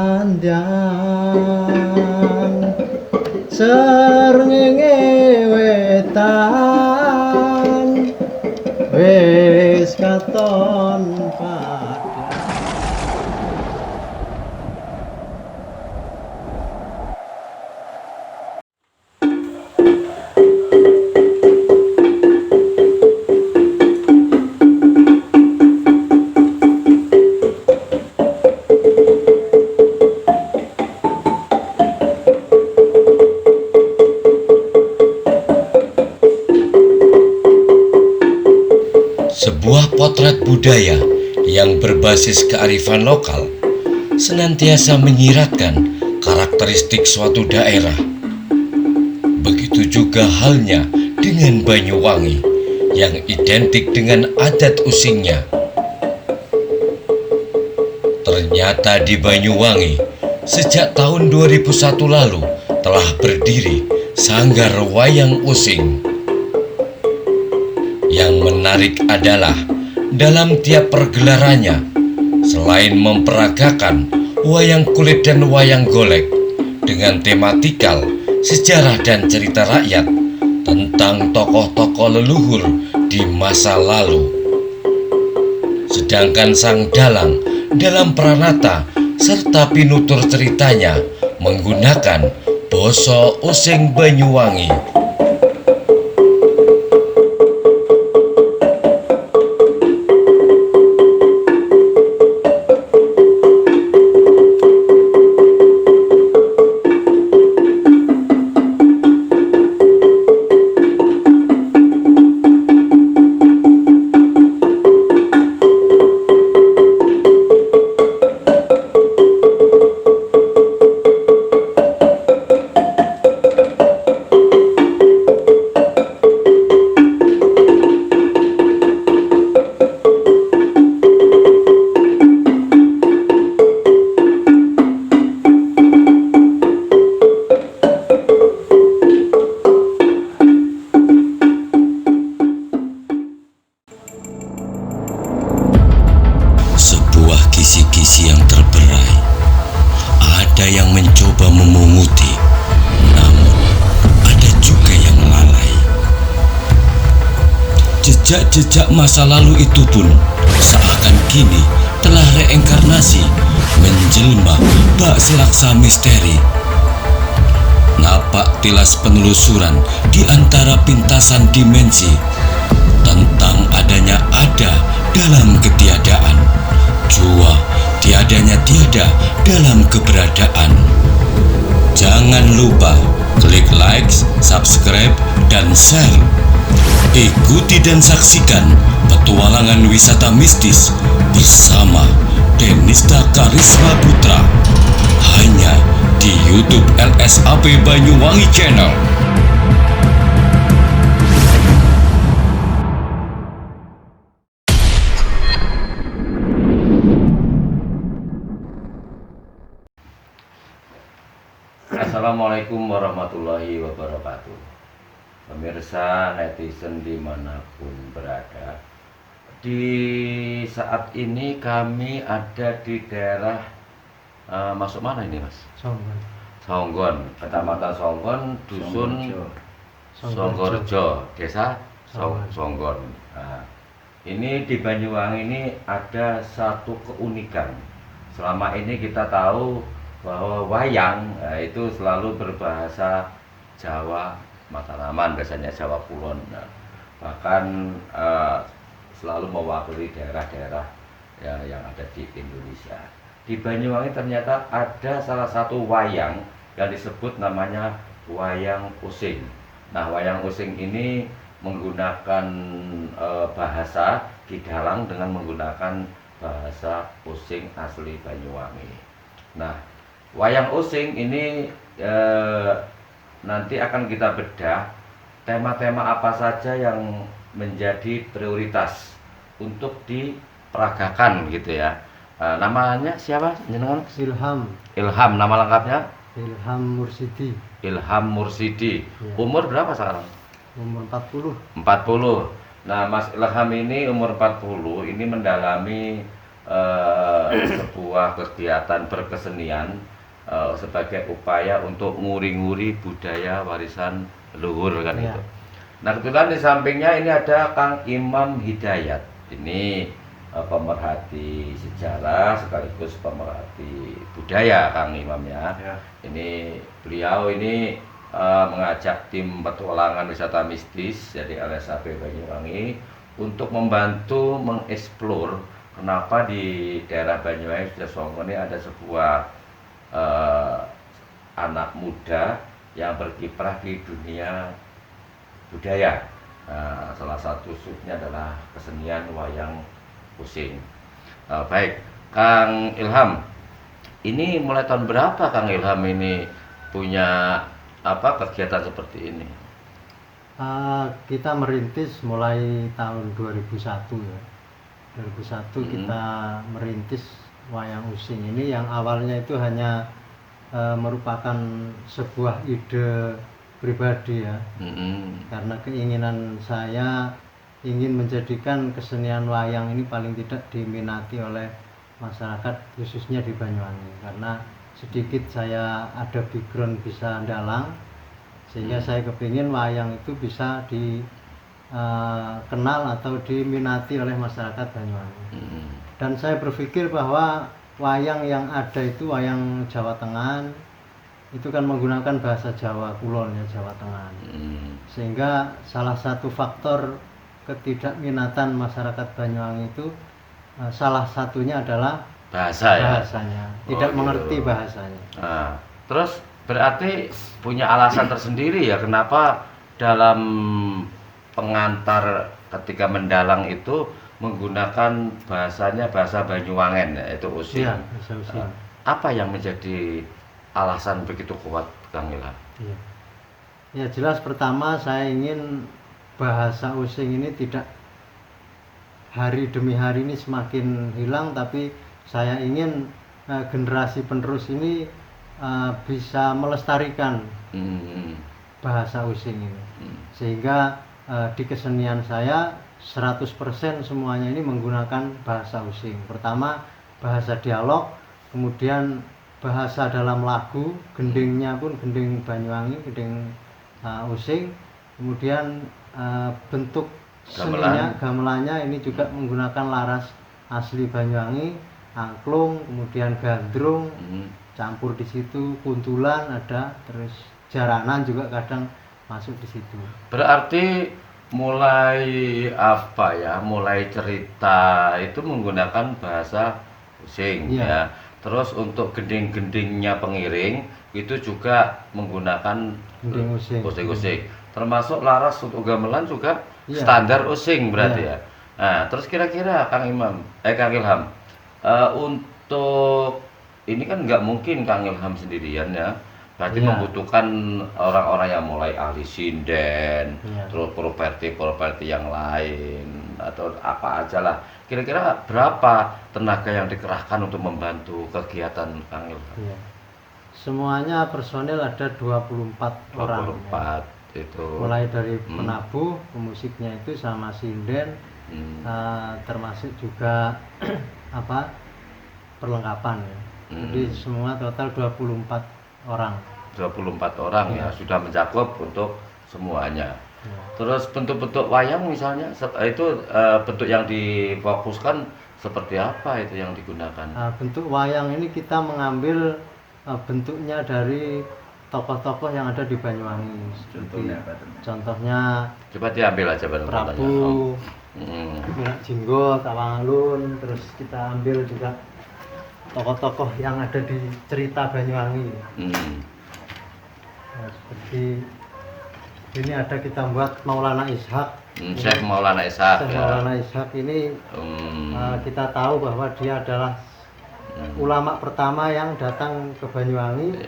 panjang srengenge wetan wis katon padhang. Sebuah potret budaya yang berbasis kearifan lokal senantiasa menyiratkan karakteristik suatu daerah. Begitu juga halnya dengan Banyuwangi yang identik dengan adat usingnya. Ternyata di Banyuwangi sejak tahun 2001 lalu telah berdiri Sanggar Wayang Using. Yang menarik adalah dalam tiap pergelarannya, selain memperagakan wayang kulit dan wayang golek dengan tematikal sejarah dan cerita rakyat tentang tokoh-tokoh leluhur di masa lalu. Sedangkan sang dalang dalam pranata serta pinutur ceritanya menggunakan basa Using Banyuwangi. Kisi-kisi yang terberai. Ada yang mencoba memunguti, namun ada juga yang lalai. Jejak-jejak masa lalu itu pun seakan kini telah reinkarnasi menjelma bak selaksa misteri. Napak tilas penelusuran di antara pintasan dimensi tentang adanya ada dalam ketiadaan, jua tiadanya tiada dalam keberadaan. Jangan lupa klik like, subscribe, dan share. Ikuti dan saksikan petualangan wisata mistis bersama Denista Karisma Putra hanya di YouTube LSAP Banyuwangi Channel. Assalamualaikum warahmatullahi wabarakatuh. Pemirsa netizen dimanapun berada, di saat ini kami ada di daerah masuk mana ini Mas? Songgon, Kecamatan Songgon, Dusun Songgorjo, Desa Songgon. Nah, ini di Banyuwangi ini ada satu keunikan. Selama ini kita tahu bahwa wayang itu selalu berbahasa Jawa Mataraman, biasanya Jawa Kulon. Nah, bahkan selalu mewakili daerah-daerah ya, yang ada di Indonesia. Di Banyuwangi ternyata ada salah satu wayang yang disebut namanya wayang using. Nah, wayang using ini menggunakan bahasa Kidalang dengan menggunakan bahasa Using asli Banyuwangi. Nah, wayang using ini nanti akan kita bedah tema-tema apa saja yang menjadi prioritas untuk diperagakan gitu ya. Namanya siapa? Jenengan? Ilham, nama lengkapnya? Ilham Mursidi. Ilham Mursidi. Ya. Umur berapa sekarang? Umur 40. 40. Nah, Mas Ilham ini umur 40 ini mendalami sebuah kegiatan berkesenian sebagai upaya untuk nguri-nguri budaya warisan leluhur kan Iya. itu. Nah kebetulan di sampingnya ini ada Kang Imam Hidayat. Ini pemerhati sejarah sekaligus pemerhati budaya Kang Imam ya. Ya. Ini beliau ini mengajak tim petualangan wisata mistis jadi LSAP Banyuwangi untuk membantu mengeksplor kenapa di daerah Banyuwangi Sudasongo ini ada sebuah anak muda yang berkiprah di dunia budaya. Nah, salah satu subnya adalah kesenian wayang pusing. Baik, Kang Ilham, ini mulai tahun berapa Kang Ilham ini punya kegiatan seperti ini? Kita merintis mulai tahun 2001 ya. 2001 kita merintis wayang using ini yang awalnya itu hanya merupakan sebuah ide pribadi ya. Karena keinginan saya ingin menjadikan kesenian wayang ini paling tidak diminati oleh masyarakat khususnya di Banyuwangi, karena sedikit saya ada background bisa dalang sehingga saya kepingin wayang itu bisa dikenal atau diminati oleh masyarakat Banyuwangi. Dan saya berpikir bahwa wayang yang ada itu wayang Jawa Tengah itu kan menggunakan bahasa Jawa Kulon ya, Jawa Tengah. Sehingga salah satu faktor ketidakminatan masyarakat Banyuwangi itu salah satunya adalah bahasanya, tidak mengerti bahasanya. Nah, terus berarti punya alasan tersendiri ya kenapa dalam pengantar ketika mendalang itu menggunakan bahasanya bahasa Banyuwangen yaitu using. Iya, bahasa using. Apa yang menjadi alasan begitu kuat Kang Ilham? Iya. Ya jelas pertama saya ingin bahasa using ini tidak hari demi hari ini semakin hilang, tapi saya ingin generasi penerus ini bisa melestarikan bahasa using ini. Sehingga di kesenian saya 100% semuanya ini menggunakan bahasa using. Pertama bahasa dialog, kemudian bahasa dalam lagu, gendingnya pun gending Banyuwangi, gending using, kemudian bentuk seninya, gamelannya ini juga menggunakan laras asli Banyuwangi, angklung, kemudian gandrung, campur di situ, kuntulan ada, terus jaranan juga kadang masuk di situ. Berarti mulai mulai cerita itu menggunakan bahasa using ya. Terus untuk gending-gendingnya pengiring itu juga menggunakan using. Termasuk laras untuk gamelan juga standar using berarti ya. Nah, terus kira-kira Kang Ilham, untuk ini kan nggak mungkin Kang Ilham sendirian ya. Berarti membutuhkan orang-orang yang mulai ahli sinden, terus properti yang lain atau apa aja lah. Kira-kira berapa tenaga yang dikerahkan untuk membantu kegiatan Kang Ilham? Iya. Semuanya personil ada 24 orang. 24 ya. Itu. Mulai dari penabuh, pemusiknya itu sama sinden, termasuk juga perlengkapan ya. Jadi semua total 24 orang. 24 orang ya sudah mencakup untuk semuanya. Terus bentuk-bentuk wayang misalnya itu bentuk yang difokuskan seperti apa itu yang digunakan? Bentuk wayang ini kita mengambil bentuknya dari tokoh-tokoh yang ada di Banyuwangi. Contohnya coba diambil aja Prabu, Minak Jinggo, Tawangalun, terus kita ambil juga tokoh-tokoh yang ada di cerita Banyuwangi. Nah, seperti ini ada kita buat Maulana Ishak. Syekh Maulana Ishak. Syekh Maulana Ishak ini kita tahu bahwa dia adalah ulama pertama yang datang ke Banyuwangi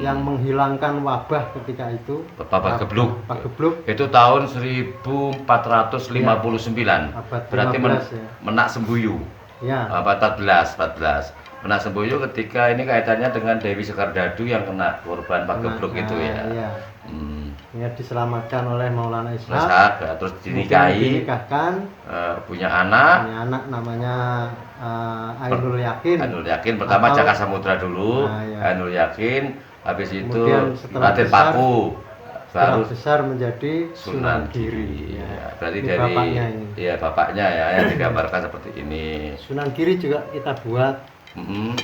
yang menghilangkan wabah ketika itu. Pagebluk. Itu tahun 1459. Berarti Menak Sembuyu. Ya. Abad 14. Menak Sembuyu ketika ini kaitannya dengan Dewi Sekardadu yang kena korban Pagebluk itu ya. Iya. Ya diselamatkan oleh Maulana Ishak. Terus dinikahi. Dinikahkan. Punya anak namanya Ainul Yakin. Ainul Yakin pertama Atau- Jaka Samudra dulu, ya. Ainul Yakin, habis itu Kemudian setelah Raden besar- Paku, Setelah baru besar menjadi Sunan Giri. Giri. Ya. Ya, berarti Ini dari bapaknya ini. Iya, bapaknya ya yang digambarkan seperti ini. Sunan Giri juga kita buat. Mm-mm.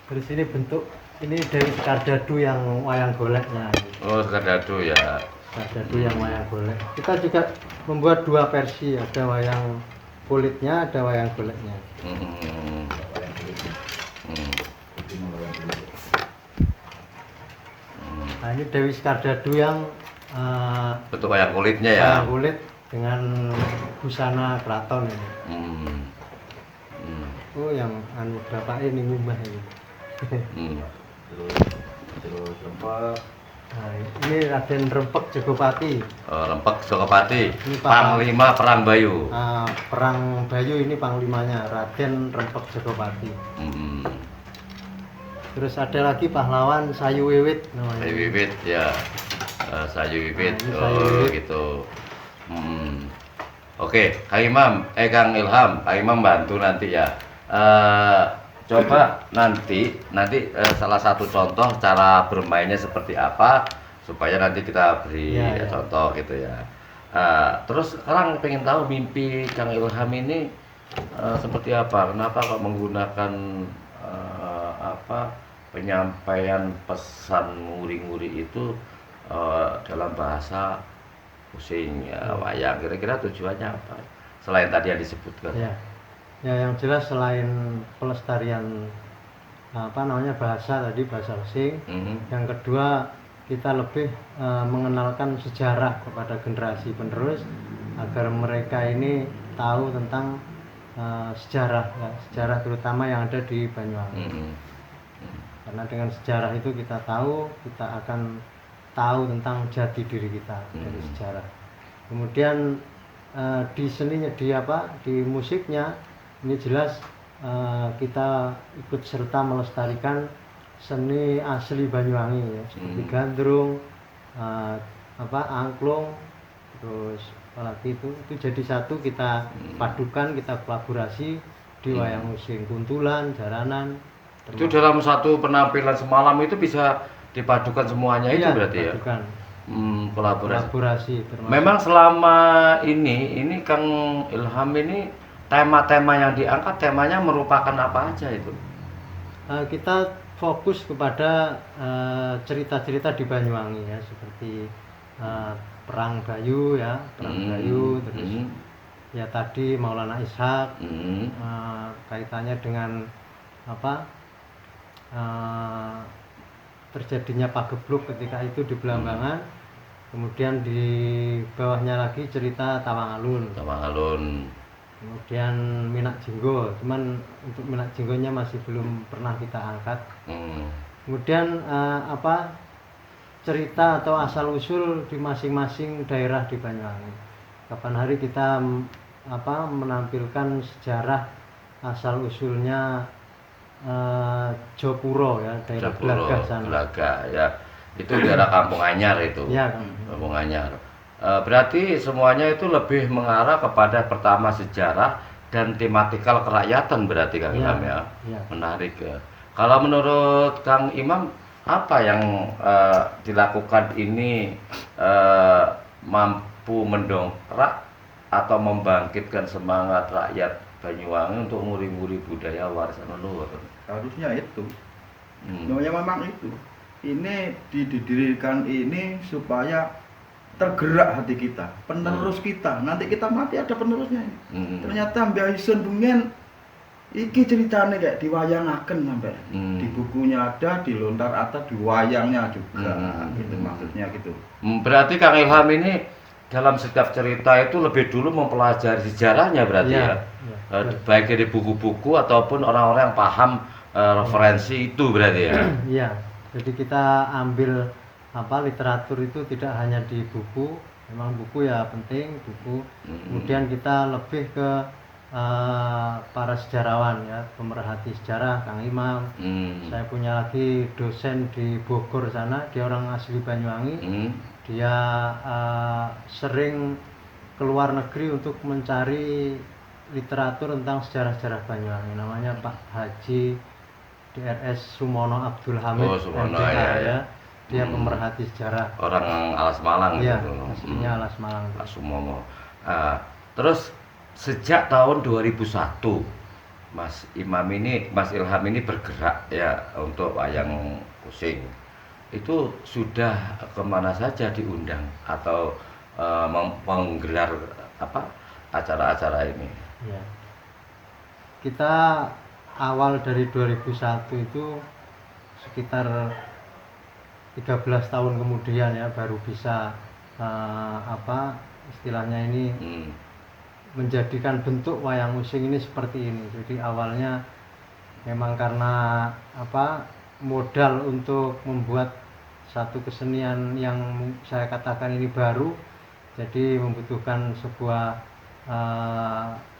Terus ini bentuk ini dari Sekardadu yang wayang goleknya. Oh, Sekardadu ya. Sekardadu yang wayang golek. Kita juga membuat dua versi, ada wayang kulitnya, ada wayang goleknya. Mm-mm. Mm. Nah ini Dewi Sekardadu yang Bentuk wayang kulitnya ya. wayang kulit dengan busana keraton ini. Mm. Mm. Oh yang anu bapak ini ngubah ini. Mm. Terus apa? Nah, ini Raden Rempek Jogopati. Rempek Jogopati, Ini Pak- Panglima Perang Bayu. Perang Bayu ini panglimanya Raden Rempek Jogopati. Mm. Terus ada lagi pahlawan Sayu Wiwit namanya. Sayu Wiwit ya. Sayu Wiwit. Nah, ini Sayu Oh Wiwit. gitu. Oke, Kang Imam, Kang Ilham, Kang Imam bantu nanti ya. Coba nanti salah satu contoh cara bermainnya seperti apa supaya nanti kita beri Ya, ya. contoh gitu ya. Terus sekarang pengen tahu mimpi Kang Ilham ini seperti apa? Kenapa kok menggunakan penyampaian pesan nguri-nguri itu dalam bahasa pusing ya, wayang? Kira-kira tujuannya apa? Selain tadi yang disebutkan. Ya. Ya yang jelas selain pelestarian bahasa tadi bahasa Osing, Mhm. yang kedua kita lebih mengenalkan sejarah kepada generasi penerus agar mereka ini tahu tentang sejarah ya, sejarah terutama yang ada di Banyuwangi. Mhm. Karena dengan sejarah itu kita akan tahu tentang jati diri kita dari sejarah. Kemudian di seninya di musiknya ini jelas kita ikut serta melestarikan seni asli Banyuwangi ya, seperti gandrung, angklung, terus apalagi itu jadi satu kita padukan, kita kolaborasi di wayang musim, kuntulan, jaranan. Itu dalam satu penampilan semalam itu bisa dipadukan semuanya itu Iya, berarti ya? padukan. Kolaborasi. Kolaborasi termasuk. Memang selama ini Kang Ilham ini tema-tema yang diangkat temanya merupakan apa aja itu? Kita fokus kepada cerita-cerita di Banyuwangi ya, seperti Perang Bayu ya, Bayu, terus ya tadi Maulana Ishak, kaitannya dengan terjadinya pagebluk ketika itu di Belambangan. Kemudian di bawahnya lagi cerita Tawang Alun. Kemudian Minak Jinggo, cuman untuk Minak Jinggonya masih belum pernah kita angkat. Kemudian cerita atau asal usul di masing-masing daerah di Banyuwangi. Kapan hari kita menampilkan sejarah asal usulnya Jopuro ya, daerah Gelagah sana. Gelagah ya. Itu daerah Kampung Anyar itu. Ya, Kampung Anyar. Berarti semuanya itu lebih mengarah kepada pertama sejarah dan tematikal kerakyatan berarti Kang Imam ya. Ya. Menarik ya. Kalau menurut Kang Imam apa yang dilakukan ini mampu mendongkrak atau membangkitkan semangat rakyat Banyuwangi untuk nguri-nguri budaya warisan leluhur? Harusnya itu. Ya memang itu. Ini didirikan ini supaya tergerak hati kita, penerus kita. Nanti kita mati ada penerusnya ini. Ternyata Mbah Isun Bungen iki ceritanya kayak diwayangaken sampai di bukunya ada, di lontar atas, di wayangnya juga. Gitu maksudnya gitu. Berarti Kang Ilham ini dalam setiap cerita itu lebih dulu mempelajari sejarahnya berarti ya. Baik dari buku-buku ataupun orang-orang yang paham referensi itu berarti ya. Iya. Jadi kita ambil literatur itu tidak hanya di buku, memang buku ya penting buku. Kemudian kita lebih ke para sejarawan ya, pemerhati sejarah Kang Imam. Saya punya lagi dosen di Bogor sana, dia orang asli Banyuwangi. Dia sering keluar negeri untuk mencari literatur tentang sejarah-sejarah Banyuwangi, namanya Pak Haji DRS Sumono Abdul Hamid Oh, Sumono, MPH, ya. Dia pemerhati sejarah. Orang Alas Malang Iya, gitu. aslinya Alas Malang. Pak Sumomo. Terus sejak tahun 2001 Mas Ilham ini bergerak ya untuk wayang kucing. Itu sudah kemana saja diundang atau menggelar acara-acara ini? Ya. Kita awal dari 2001 itu sekitar 13 tahun kemudian ya baru bisa istilahnya ini menjadikan bentuk wayang using ini seperti ini. Jadi awalnya memang karena modal untuk membuat satu kesenian yang saya katakan ini baru, jadi membutuhkan sebuah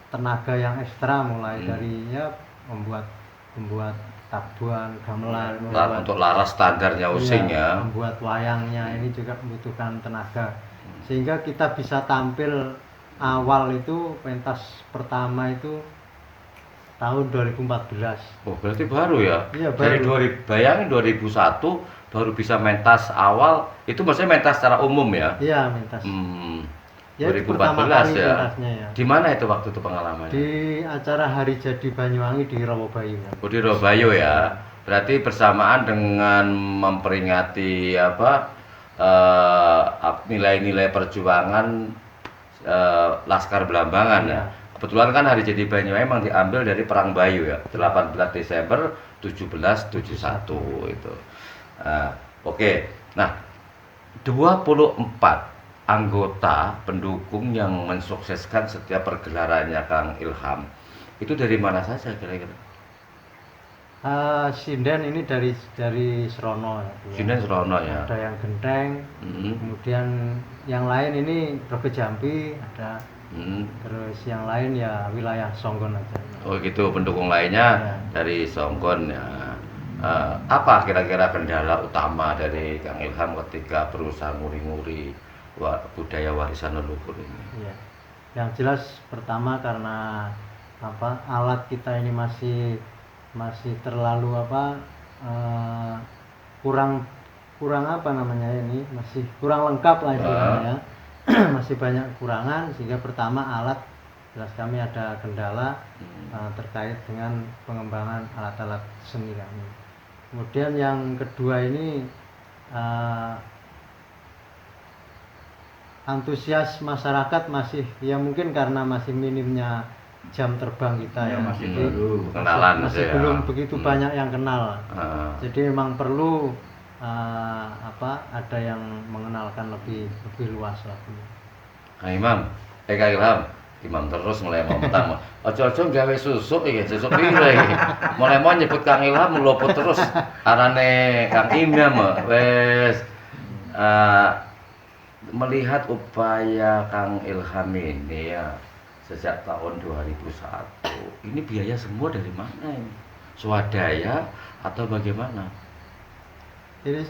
tenaga yang ekstra, mulai dari ya membuat tabuhan, gamelan, untuk laras standarnya using ya. Membuat wayangnya ini juga membutuhkan tenaga, sehingga kita bisa tampil awal itu pentas pertama itu tahun 2014. Oh, berarti baru ya? Iya, baru. Bayangin 2001 baru bisa mentas awal, itu maksudnya mentas secara umum ya? Iya, mentas. Ya, 2014 ya. Ya. Di mana itu waktu itu pengalamannya? Di acara Hari Jadi Banyuwangi di Rawabayu. Ya. Oh, di Rawabayu ya. Berarti bersamaan dengan memperingati nilai-nilai perjuangan Laskar Belambangan ya. Kebetulan kan Hari Jadi Banyuwangi memang diambil dari Perang Bayu ya, 18 Desember 1771 itu. Oke. Nah, 24 anggota pendukung yang mensukseskan setiap pergelarannya Kang Ilham itu dari mana saja kira-kira? Sinden ini dari Serono ya. Sinden Serono ya. Ada yang Genteng, kemudian yang lain ini Robe Jambi ada, terus yang lain ya wilayah Songgon aja. Oh gitu, pendukung lainnya ya. Dari Songgon ya. Apa kira-kira kendala utama dari Kang Ilham ketika berusaha nguri-nguri budaya warisan leluhur ini? Ya. Yang jelas pertama karena alat kita ini masih terlalu kurang masih kurang lengkap lah istilahnya. Masih banyak kekurangan, sehingga pertama alat jelas kami ada kendala terkait dengan pengembangan alat-alat seni kami. Kemudian yang kedua ini antusias masyarakat masih ya mungkin karena masih minimnya jam terbang kita ya, masih baru kenalan masih ya. Belum begitu banyak yang kenal. Jadi memang perlu ada yang mengenalkan lebih luas lagi. Kang Imam, Kang Ilham, Imam terus mulai mau petang. Ojo-ojo gawe susuk susuk pire iki. Mulai mau nyebut Kang Ilham melopot terus arane Kang Imam wes melihat upaya Kang Ilham ini ya sejak tahun 2001. Ini biaya semua dari mana ini? Swadaya atau bagaimana? Ini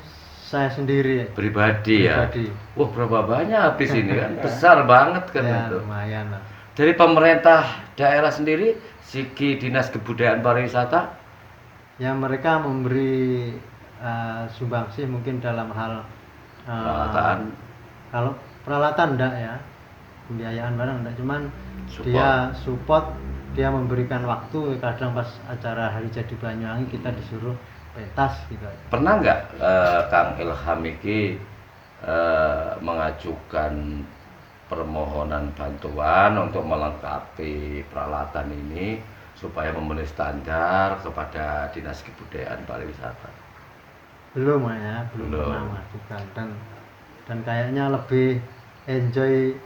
saya sendiri pribadi ya. Wah, berapa banyak habis ini kan? Besar banget kan ya, itu. Lumayan lah. Dari pemerintah daerah sendiri, segi Dinas Kebudayaan Pariwisata, ya mereka memberi sumbangsih mungkin dalam hal peralatan. Kalau peralatan enggak ya, pembiayaan barang enggak, cuman dia support, dia memberikan waktu. Kadang pas acara Hari Jadi Banyuwangi kita disuruh pentas gitu. Pernah nggak Kang Ilham iki mengajukan permohonan bantuan untuk melengkapi peralatan ini supaya memenuhi standar kepada Dinas Kebudayaan Pariwisata? Belum ya, belum pernah mengajukan, dan kayaknya lebih enjoy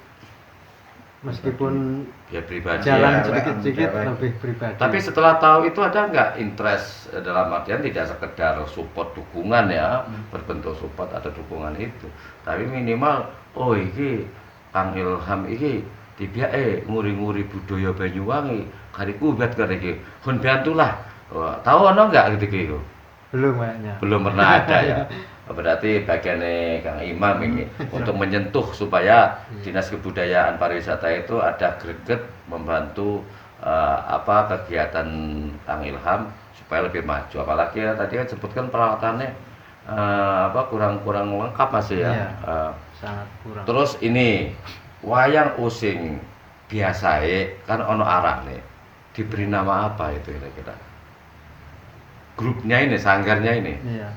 meskipun ya pribadi jalan ya, sedikit-sedikit lebih pribadi. Tapi setelah tahu itu ada nggak interest dalam artian tidak sekedar support dukungan ya, berbentuk support atau dukungan itu, tapi minimal iki Kang Ilham iki tibiake nguri-nguri budaya Banyuwangi kariku buat iki pun bantulah. Tahu ana nggak gitu? Belum kayaknya. Belum pernah ada ya. Berarti bagiannya Kang Imam ini untuk menyentuh supaya Dinas Kebudayaan Pariwisata itu ada greget membantu kegiatan Kang Ilham supaya lebih maju. Apalagi ya, tadi kan sebutkan peralatannya kurang lengkap masih ya. Iya, sangat kurang. Terus ini wayang using biasa kan ono arah nih. Diberi nama apa itu kira-kira? Grupnya ini, sanggarnya ini. Iya.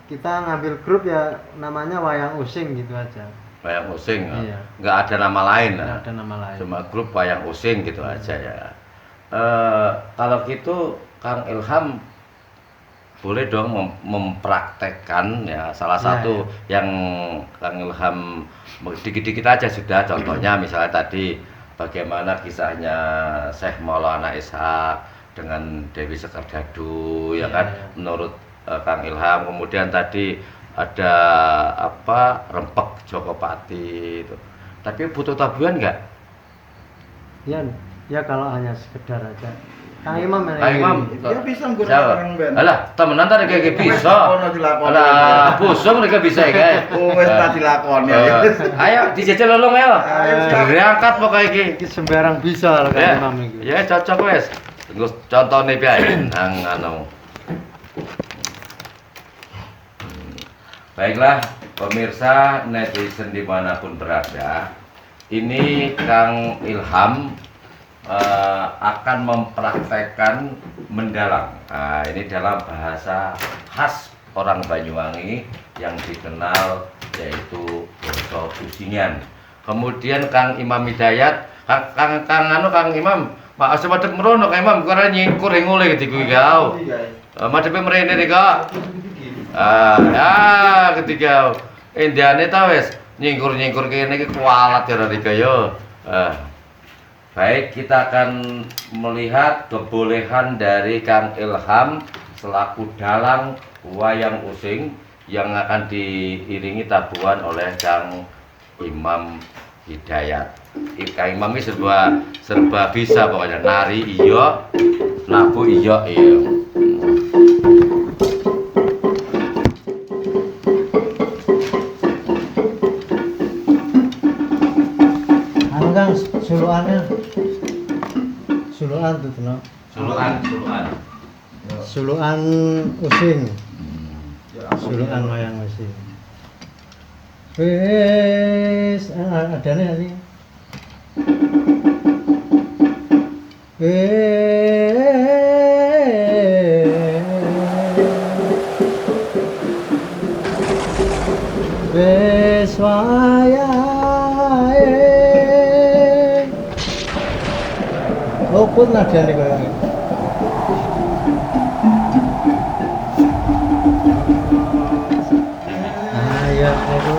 Kita ngambil grup ya namanya Wayang Using gitu aja. Wayang Using, Iya. nggak ada nama lain Nggak lah. ada nama lain. Cuma grup Wayang Using gitu aja ya. Kalau gitu Kang Ilham boleh dong mempraktekkan ya salah satu yang Kang Ilham dikit-dikit aja sudah, contohnya misalnya tadi bagaimana kisahnya Syekh Maulana Ishak dengan Dewi Sekardadu ya kan, menurut Kang Ilham. Kemudian tadi ada Rempek Jokopati itu. Tapi butuh tabuhan nggak? Ya kalau hanya sekedar aja. Kang Imam Kang Imam dia bisa nggunakan band. Alah, temenan ta kayak bisa. Ono dilakoni. Alah, busuk mereka bisa kayak. Wis tak dilakoni ya. Ayo dijajal lolong ayo. Berangkat pokoknya iki. Iki sembarang bisa Kang Ya, Imam iki. ya cocok wes. Tunggu contohnya piye nang anu. Baiklah pemirsa netizen dimanapun berada, ini Kang Ilham akan mempraktekkan mendalang. Nah, ini dalam bahasa khas orang Banyuwangi yang dikenal yaitu basa Usingan. Kemudian Kang Imam Hidayat, Kang Imam, Pak asa madhep merono Kang Imam karena nyingkur ngule gitu kau. Madhepe mrene iki kok. Ya ketiga Indiane ta wis nyingkur kene iki kualat ya Rika yo. Baik, kita akan melihat kebolehan dari Kang Ilham selaku dalang wayang using yang akan diiringi tabuhan oleh Kang Imam Hidayat. Kang Imam ini serba bisa pokoknya, nari iya, nabu iya. Kang suluan tuh no. Suluan using. Suluan wayang using. Wis adane ali. Wis wayahe luput nadane kaya ayo aku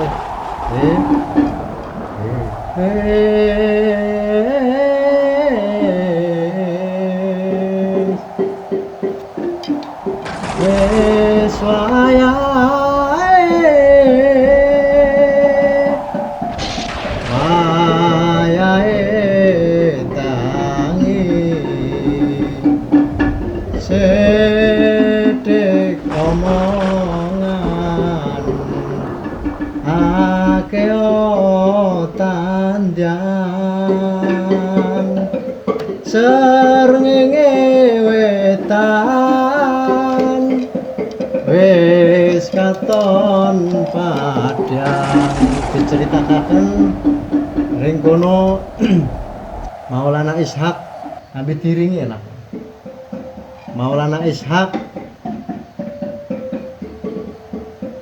wis wayahe sedek omongan akeo tanjang srengenge wetan wis katon padang diceritakan ring kono Maulana Ishak ambil diringi enak. Maulana Ishak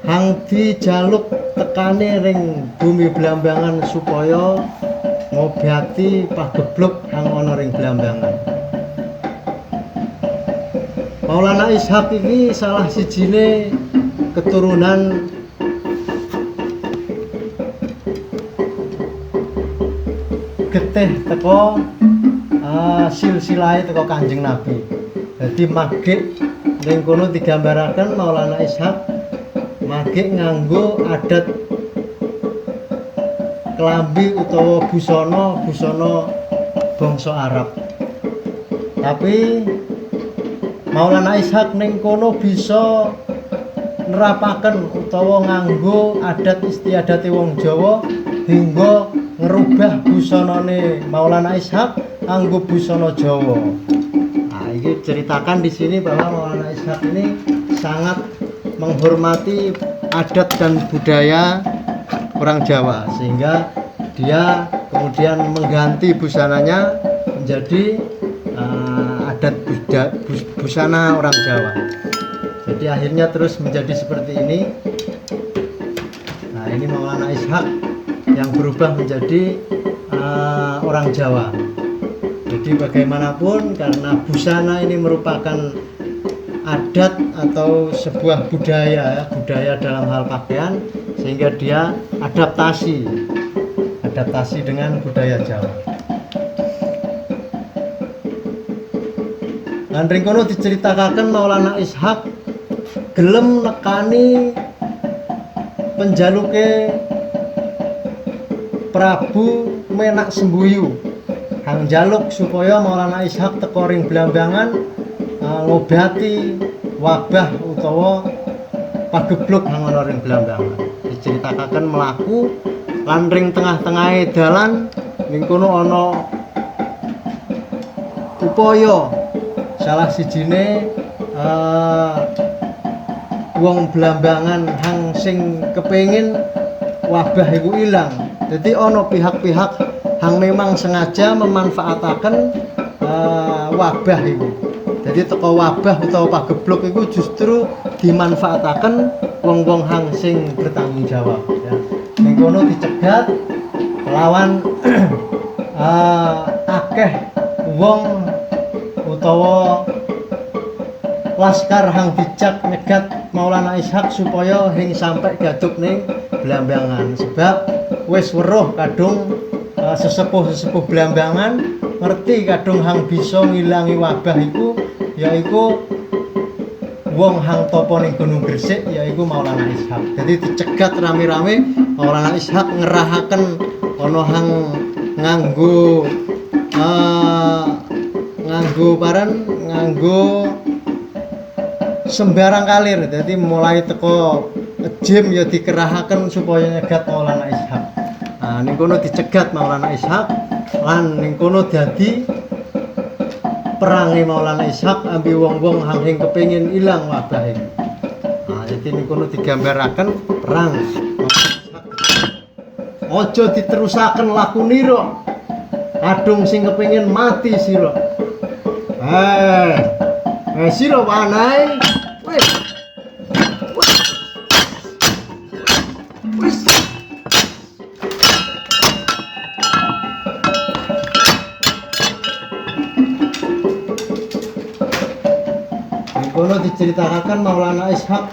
hang dijaluk tekane ring bumi Blambangan supaya ngobati pagebluk hang ana ring Blambangan. Maulana Ishak iki salah sijine keturunan getih teko silsilahe teko Kanjeng Nabi. Jadi magik ning kono digambaraken Maulana Ishak magik nganggo adat kelambi utawa busana bangsa Arab. Tapi Maulana Ishak ning kono bisa nerapaken utawa nganggo adat istiadate wong Jawa hingga ngerubah busanane Maulana Ishak nganggo busana Jawa. Nah, ini ceritakan di sini bahwa Maulana Ishaq ini sangat menghormati adat dan budaya orang Jawa, sehingga dia kemudian mengganti busananya menjadi adat busana orang Jawa. Jadi akhirnya terus menjadi seperti ini. Nah, ini Maulana Ishaq yang berubah menjadi orang Jawa. Jadi bagaimanapun, karena busana ini merupakan adat atau sebuah budaya dalam hal pakaian, sehingga dia adaptasi dengan budaya Jawa. Lan ring kono diceritakan Maulana Ishaq gelem nekani penjaluke Prabu Menak Sembuyu, hang jaluk supaya Maulana Ishaq teko ring Blambangan ngobati wabah utawa pagebluk hang ana ring Blambangan. Diceritakan melaku lan ring tengah-tengahe dalan ning kono ana upaya salah sijine wong Blambangan hang sing kepengin wabah iku ilang. Jadi ana pihak-pihak hang memang sengaja memanfaataken wabah iku. Jadi teko wabah utawa pagebluk iku justru dimanfaataken wong-wong hang sing bertanggung jawab ya. Ning kono dicegat lawan akeh wong utawa laskar hang dijak nyegat Maulana Ishaq supaya hing sampai gaduk ning Blambangan, sebab wis weruh kadung sesepuh-sesepuh Blambangan ngerti kadung hang bisa ngilangi wabah iku yaiku wong hang topo ning Gunung Gresik yaiku Maulana Ishaq. Jadi dicegat rame-rame, Maulana Ishaq ngerahaken ana hang nganggo sembarang kalir. Jadi mulai teko jem ya dikerahaken supaya nyegat Maulana Ishaq. Nah, ning kono dicegat Maulana Ishaq lan ning kono dadi perange Maulana Ishaq ambi wong-wong hang sing kepengin ilang wabah iki. Nah, jadi ning kono digambaraken perang. Aja diterusaken lakunira. Kadung sing kepengin mati sira. Sira wanae. Kono diceritakan Maulana Ishaq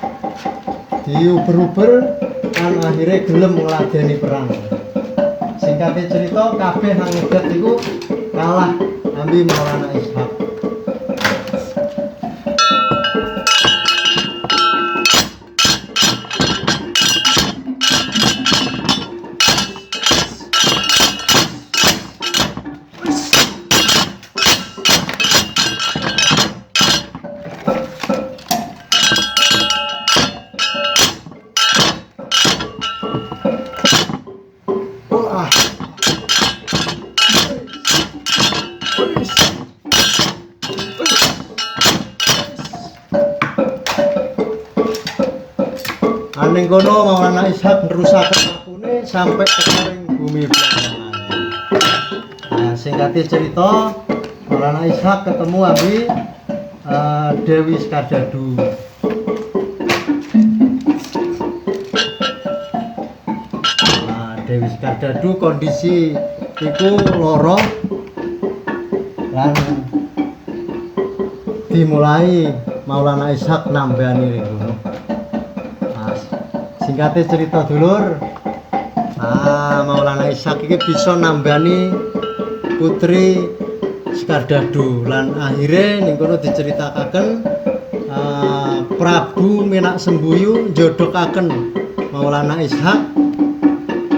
diuber-uber kan akhirnya gelem ngladeni perang. Singkatnya cerita kabeh nang ngegat iku kalah ambi Maulana Ishaq. Ning kono Maulana Ishaq nerusaken lakune sampai ke bumi Blambangan. Nah, singkatnya cerita Maulana Ishaq ketemu ambi Dewi Skardadu. Nah, Dewi Skardadu kondisi iku lara lan dimulai Maulana Ishaq nambani ring. Singkatnya cerita dulur, Maulana Ishaq ini bisa nambani putri Skardadu lan akhirnya ning kono diceritakan Prabu Menak Sembuyu jodokaken Maulana Ishaq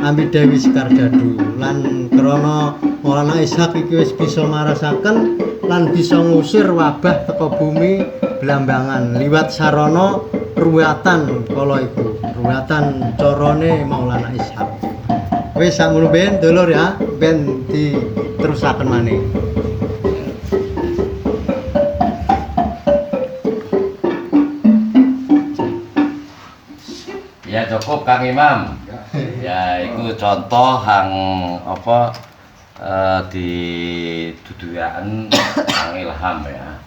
ambi Dewi Skardadu lan krana Maulana Ishaq iki wis bisa marasaken lan bisa ngusir wabah teko bumi Blambangan liwat sarana ruwatan kala iku. Ruwatan corone Maulana Ishaq. Wis sakmono ben dulur ya, ben diterusaken maneh. Ya cukup Kang Imam. Ya itu contoh hang apa di dudukan Kang Ilham ya.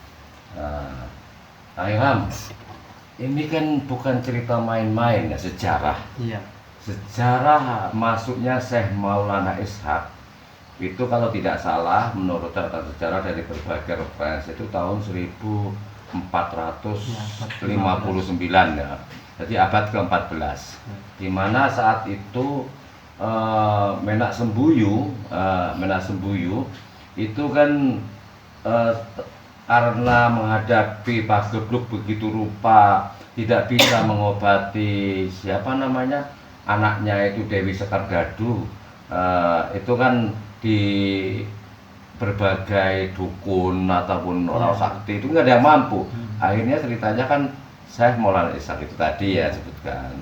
Kang Ilham, ini kan bukan cerita main-main ya, sejarah. Iya. Sejarah masuknya Syekh Maulana Ishaq itu kalau tidak salah menurut catatan sejarah dari berbagai referensi itu tahun 1459 ya. Jadi abad ke-14. Di mana saat itu Menak Sembuyu itu kan karena menghadapi pagebluk begitu rupa tidak bisa mengobati siapa namanya anaknya itu Dewi Sekar Gadu, itu kan di berbagai dukun ataupun orang sakti itu nggak ada yang mampu. Akhirnya ceritanya kan Syekh Maulana Ishaq itu tadi ya sebutkan.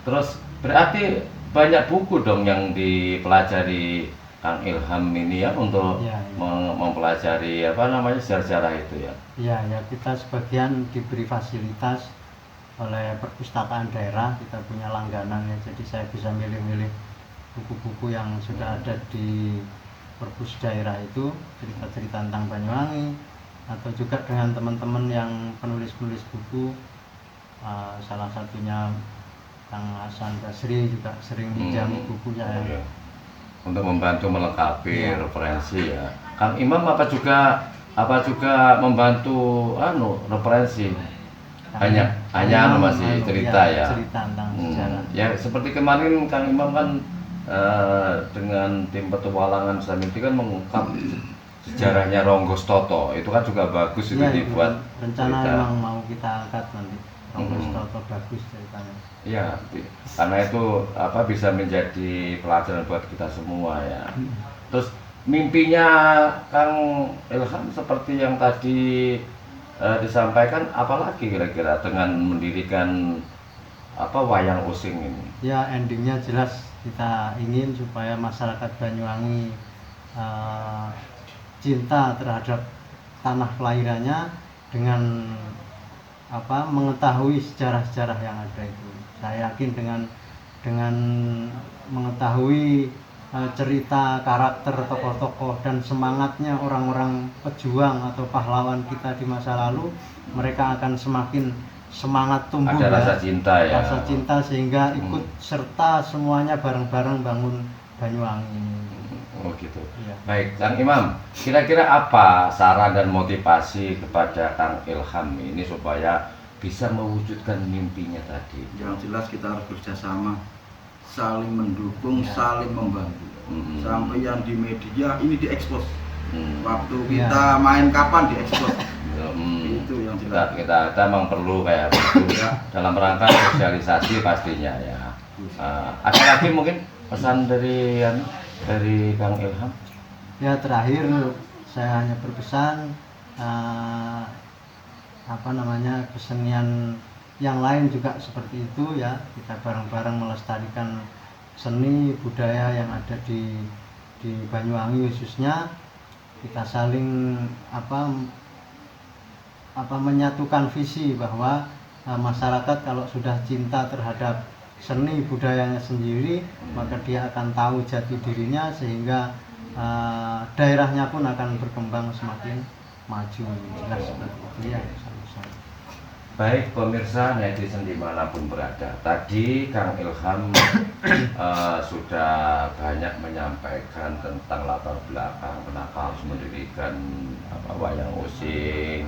Terus berarti banyak buku dong yang dipelajari Kang Ilham ini ya untuk mempelajari apa namanya sejarah-sejarah itu ya. Iya, ya kita sebagian diberi fasilitas oleh perpustakaan daerah, kita punya langganan ya, jadi saya bisa milih-milih buku-buku yang sudah ada di perpus daerah itu, cerita-cerita tentang Banyuwangi, atau juga dengan teman-teman yang penulis-penulis buku, salah satunya Kang Hasan Basri juga sering pinjam buku saya. Untuk membantu melengkapi referensi ya. Kang Imam apa juga membantu referensi? Hanya masih cerita ya. Cerita tentang sejarah. Ya seperti kemarin Kang Imam kan dengan tim petualangan Saminti kan mengungkap sejarahnya Ronggos Toto. Itu kan juga bagus itu dibuat. Rencana memang mau kita angkat nanti. Ronggos Toto bagus ceritanya. Iya, karena itu bisa menjadi pelajaran buat kita semua ya. Terus mimpinya Kang Ilham seperti yang tadi disampaikan, apalagi kira-kira dengan mendirikan wayang using ini? Ya endingnya jelas kita ingin supaya masyarakat Banyuwangi cinta terhadap tanah kelahirannya dengan mengetahui sejarah-sejarah yang ada itu. Saya yakin dengan mengetahui cerita, karakter tokoh-tokoh dan semangatnya orang-orang pejuang atau pahlawan kita di masa lalu, mereka akan semakin semangat tumbuh. Ada rasa cinta ya. Rasa cinta sehingga ikut serta semuanya bareng-bareng bangun Banyuwangi. Oh gitu. Ya. Baik, Kang Imam, kira-kira apa saran dan motivasi kepada Kang Ilham ini supaya bisa mewujudkan mimpinya tadi? Yang jelas kita harus bekerjasama, saling mendukung, saling membantu. Sampai yang di media ini diekspos. Waktu kita main kapan diekspos. Itu yang jelas. Kita memang perlu kayak itu dalam rangka sosialisasi pastinya ya. Ada lagi mungkin pesan dari Kang Ilham? Ya terakhir saya hanya berpesan kesenian yang lain juga seperti itu ya, kita bareng-bareng melestarikan seni budaya yang ada di Banyuwangi khususnya, kita saling menyatukan visi bahwa masyarakat kalau sudah cinta terhadap seni budayanya sendiri, maka dia akan tahu jati dirinya sehingga daerahnya pun akan berkembang semakin maju. Jelas seperti itu ya. Baik pemirsa netizen dimanapun berada, tadi Kang Ilham sudah banyak menyampaikan tentang latar belakang kenapa harus mendirikan wayang using,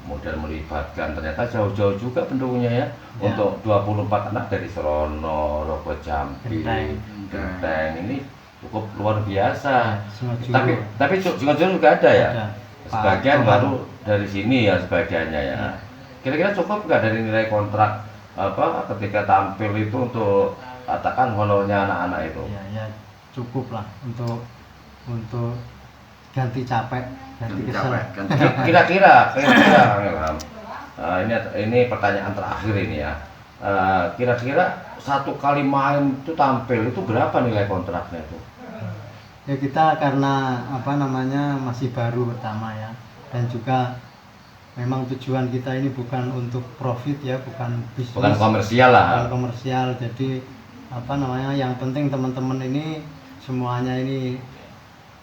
kemudian melibatkan ternyata jauh-jauh juga pendukungnya ya. Untuk 24 anak dari Serono, Rogo Jambi, Genteng, ini cukup luar biasa. Tapi Singojuru juga ada ya. Sebagian baru dari sini ya sebagiannya ya. Kira-kira cukup nggak dari nilai kontrak ketika tampil itu untuk katakan honornya anak-anak itu? Ya cukup lah untuk ganti capek, ganti kesel. Kira-kira ini pertanyaan terakhir ini ya. Kira-kira satu kali main itu tampil itu berapa nilai kontraknya itu? Ya kita karena masih baru pertama ya, dan juga memang tujuan kita ini bukan untuk profit ya, bukan bisnis, Bukan komersial lah. bukan komersial. Jadi apa namanya, yang penting teman-teman ini semuanya ini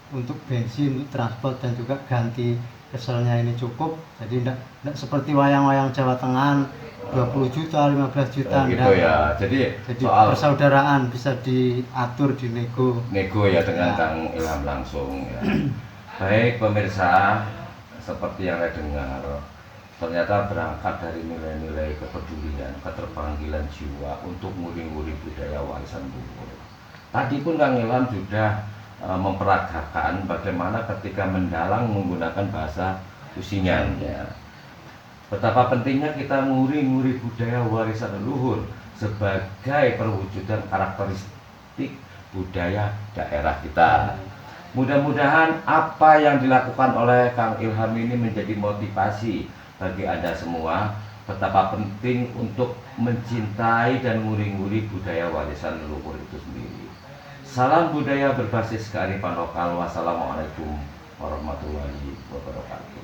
untuk bensin, untuk transport, dan juga ganti keselnya ini cukup. Jadi tidak seperti wayang-wayang Jawa Tengah 20 juta, 15 juta, Gitu enggak. ya. Jadi soal persaudaraan bisa diatur di nego. ya dengan Ya. Kang Ilham langsung ya. Baik pemirsa, seperti yang saya dengar, ternyata berangkat dari nilai-nilai kepedulian, keterpanggilan jiwa untuk nguri-nguri budaya warisan luhur. Tadi pun Kang Ilham sudah memperagakan bagaimana ketika mendalang menggunakan bahasa Usingan ya. Betapa pentingnya kita nguri-nguri budaya warisan leluhur sebagai perwujudan karakteristik budaya daerah kita. Mudah-mudahan apa yang dilakukan oleh Kang Ilham ini menjadi motivasi bagi Anda semua betapa penting untuk mencintai dan nguri-nguri budaya warisan leluhur itu sendiri. Salam budaya berbasis kearifan lokal. Wassalamualaikum warahmatullahi wabarakatuh.